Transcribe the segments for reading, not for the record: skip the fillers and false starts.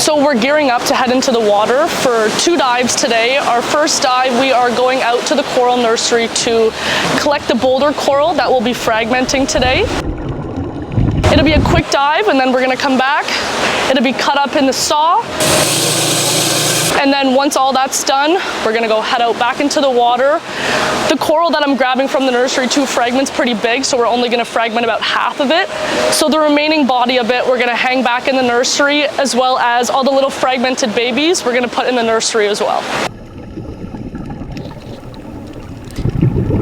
So we're gearing up to head into the water for 2 dives today. Our first dive, we are going out to the coral nursery to collect the boulder coral that we'll be fragmenting today. It'll be a quick dive, and then we're gonna come back. It'll be cut up in the saw. And then once all that's done, we're gonna go head out back into the water. The coral that I'm grabbing from the nursery, 2 fragments, pretty big, so we're only gonna fragment about half of it. So the remaining body of it, we're gonna hang back in the nursery, as well as all the little fragmented babies, we're gonna put in the nursery as well.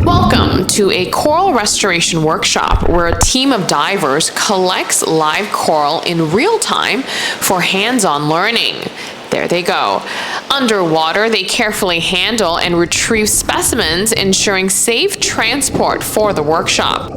Welcome to a coral restoration workshop where a team of divers collects live coral in real time for hands-on learning. There they go. Underwater, they carefully handle and retrieve specimens, ensuring safe transport for the workshop.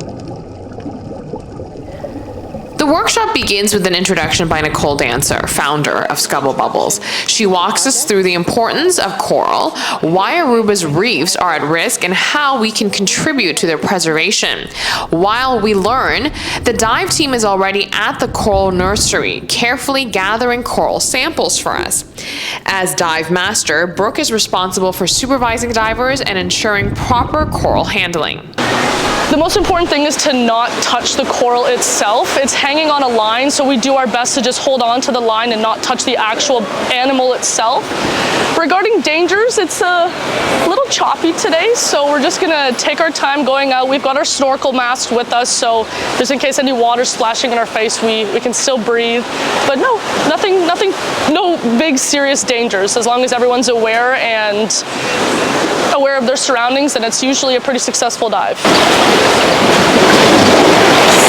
The workshop begins with an introduction by Nicole Dancer, founder of Scubble Bubbles. She walks us through the importance of coral, why Aruba's reefs are at risk, and how we can contribute to their preservation. While we learn, the dive team is already at the coral nursery, carefully gathering coral samples for us. As dive master, Brooke is responsible for supervising divers and ensuring proper coral handling. The most important thing is to not touch the coral itself. It's hanging on a line, so we do our best to just hold on to the line and not touch the actual animal itself. Regarding dangers, it's a little choppy today, so we're just gonna take our time going out. We've got our snorkel mask with us, so just in case any water splashing in our face, we can still breathe. But no, no big serious dangers. As long as everyone's aware and aware of their surroundings, then it's usually a pretty successful dive.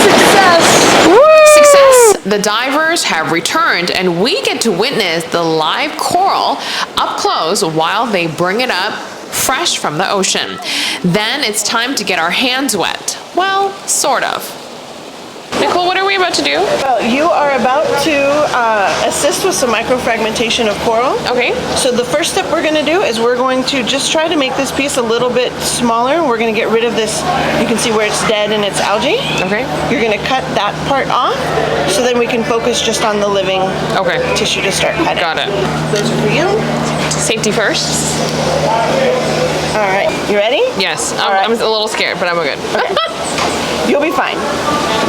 Success! Woo! Success! The divers have returned and we get to witness the live coral up close while they bring it up fresh from the ocean. Then it's time to get our hands wet. Well, sort of. Nicole, what are we about to do? Well, you are about to assist with some microfragmentation of coral. Okay. So the first step we're going to do is we're going to just try to make this piece a little bit smaller. We're going to get rid of this, you can see where it's dead and it's algae. Okay. You're going to cut that part off, so then we can focus just on the living tissue to start cutting. Got it. Those are for you. Safety first. All right, you ready? Yes. Right. I'm a little scared, but I'm good. Okay. You'll be fine.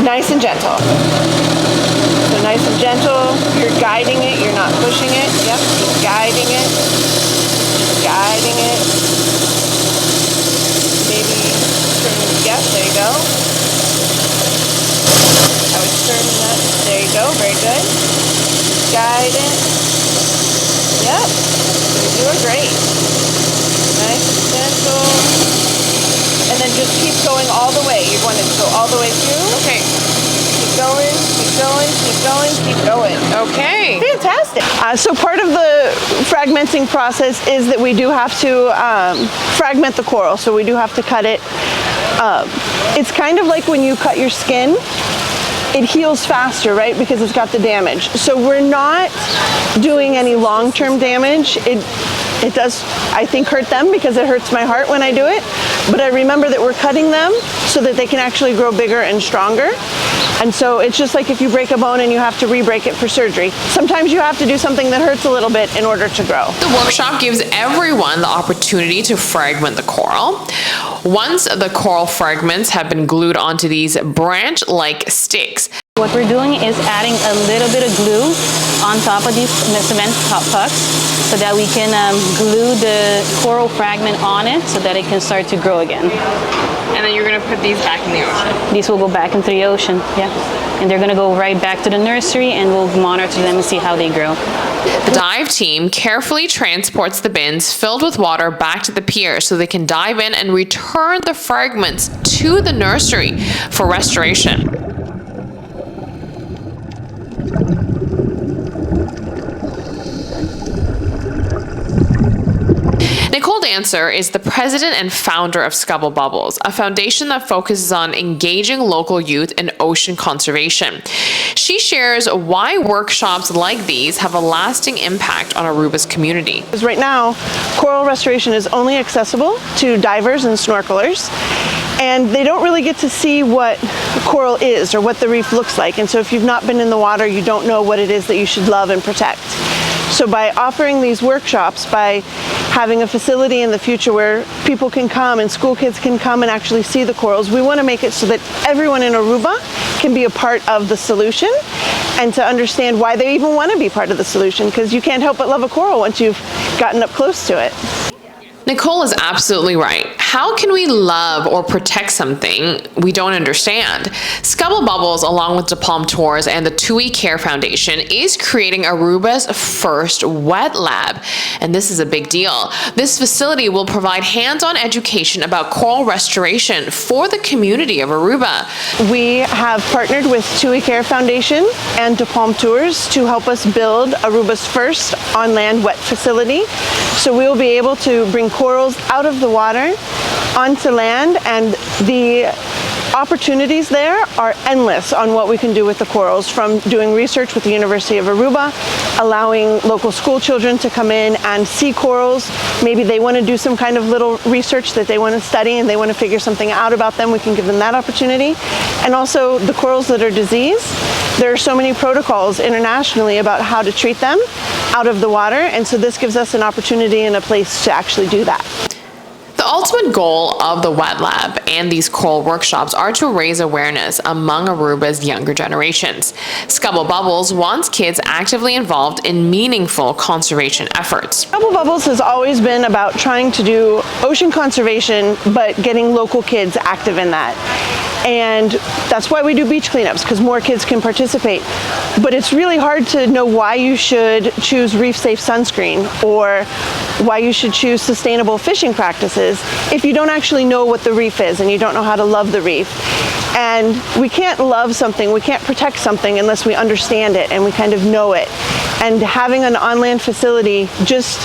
Nice and gentle. So nice and gentle. You're guiding it. You're not pushing it. Yep. Just guiding it. Guiding it. Maybe turning. Yep. There you go. I was turning that. There you go. Very good. Guide it. Yep. You're doing great. Nice and gentle. And then just keep going all the way. You want it to go all the way through. Okay. Keep going, keep going, keep going, keep going. Okay. Fantastic. So part of the fragmenting process is that we do have to fragment the coral. So we do have to cut it. It's kind of like when you cut your skin. It heals faster, right? Because it's got the damage. So we're not doing any long-term damage. It does, I think, hurt them because it hurts my heart when I do it. But I remember that we're cutting them so that they can actually grow bigger and stronger. And so it's just like if you break a bone and you have to re-break it for surgery. Sometimes you have to do something that hurts a little bit in order to grow. The workshop gives everyone the opportunity to fragment the coral. Once the coral fragments have been glued onto these branch-like sticks, what we're doing is adding a little bit of glue on top of these cement pucks so that we can glue the coral fragment on it so that it can start to grow again. and then you're going to put these back in the ocean. These will go back into the ocean, yeah. And they're going to go right back to the nursery and we'll monitor them and see how they grow. The dive team carefully transports the bins filled with water back to the pier so they can dive in and return the fragments to the nursery for restoration. Nicole Dancer is the president and founder of Scubble Bubbles, a foundation that focuses on engaging local youth in ocean conservation. She shares why workshops like these have a lasting impact on Aruba's community. Because right now, coral restoration is only accessible to divers and snorkelers, and they don't really get to see what coral is or what the reef looks like. And so if you've not been in the water, you don't know what it is that you should love and protect. So by offering these workshops, by having a facility in the future where people can come and school kids can come and actually see the corals, we want to make it so that everyone in Aruba can be a part of the solution and to understand why they even want to be part of the solution, because you can't help but love a coral once you've gotten up close to it. Nicole is absolutely right. How can we love or protect something we don't understand? Scubble Bubbles, along with DePalm Tours and the TUI Care Foundation, is creating Aruba's first wet lab, and this is a big deal. This facility will provide hands-on education about coral restoration for the community of Aruba. We have partnered with TUI Care Foundation and DePalm Tours to help us build Aruba's first on-land wet facility. So we will be able to bring corals out of the water onto land, and the opportunities there are endless on what we can do with the corals, from doing research with the University of Aruba, allowing local school children to come in and see corals. Maybe they want to do some kind of little research that they want to study and they want to figure something out about them. We can give them that opportunity. And also the corals that are diseased. There are so many protocols internationally about how to treat them out of the water, and so this gives us an opportunity and a place to actually do that. The ultimate goal of the wet lab and these coral workshops are to raise awareness among Aruba's younger generations. Scubble Bubbles wants kids actively involved in meaningful conservation efforts. Scubble Bubbles has always been about trying to do ocean conservation, but getting local kids active in that. And that's why we do beach cleanups, because more kids can participate. But it's really hard to know why you should choose reef-safe sunscreen or why you should choose sustainable fishing practices if you don't actually know what the reef is and you don't know how to love the reef. And we can't love something, we can't protect something unless we understand it and we kind of know it. And having an on-land facility just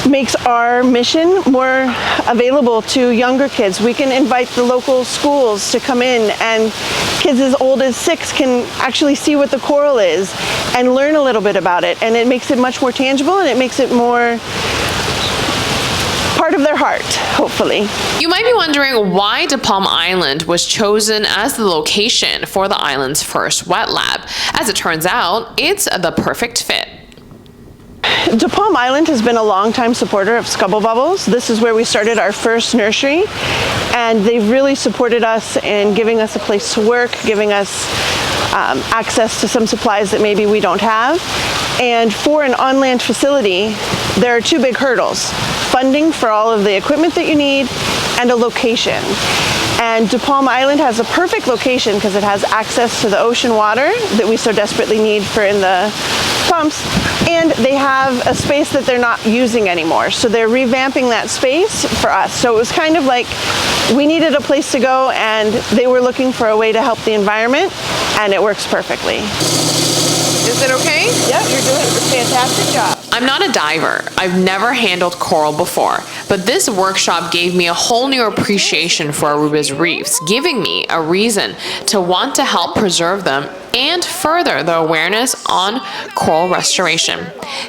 makes our mission more available to younger kids. We can invite the local schools to come in, and kids as old as 6 can actually see what the coral is and learn a little bit about it. And it makes it much more tangible, and it makes it more part of their heart, hopefully. You might be wondering why DePalm Island was chosen as the location for the island's first wet lab. As it turns out, it's the perfect fit. DePalm Island has been a long-time supporter of Scubble Bubbles. This is where we started our first nursery, and they've really supported us in giving us a place to work, giving us access to some supplies that maybe we don't have. And for an on-land facility, there are 2 big hurdles: funding for all of the equipment that you need and a location. And DePalm Island has a perfect location because it has access to the ocean water that we so desperately need for in the pumps, and they have a space that they're not using anymore. So they're revamping that space for us. So it was kind of like we needed a place to go, and they were looking for a way to help the environment, and it works perfectly. Is it okay? Yep, you're doing a fantastic job. I'm not a diver. I've never handled coral before, but this workshop gave me a whole new appreciation for Aruba's reefs, giving me a reason to want to help preserve them and further the awareness on coral restoration.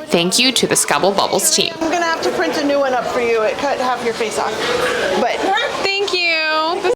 Thank you to the Scubble Bubbles team. I'm gonna have to print a new one up for you. It cut half your face off, but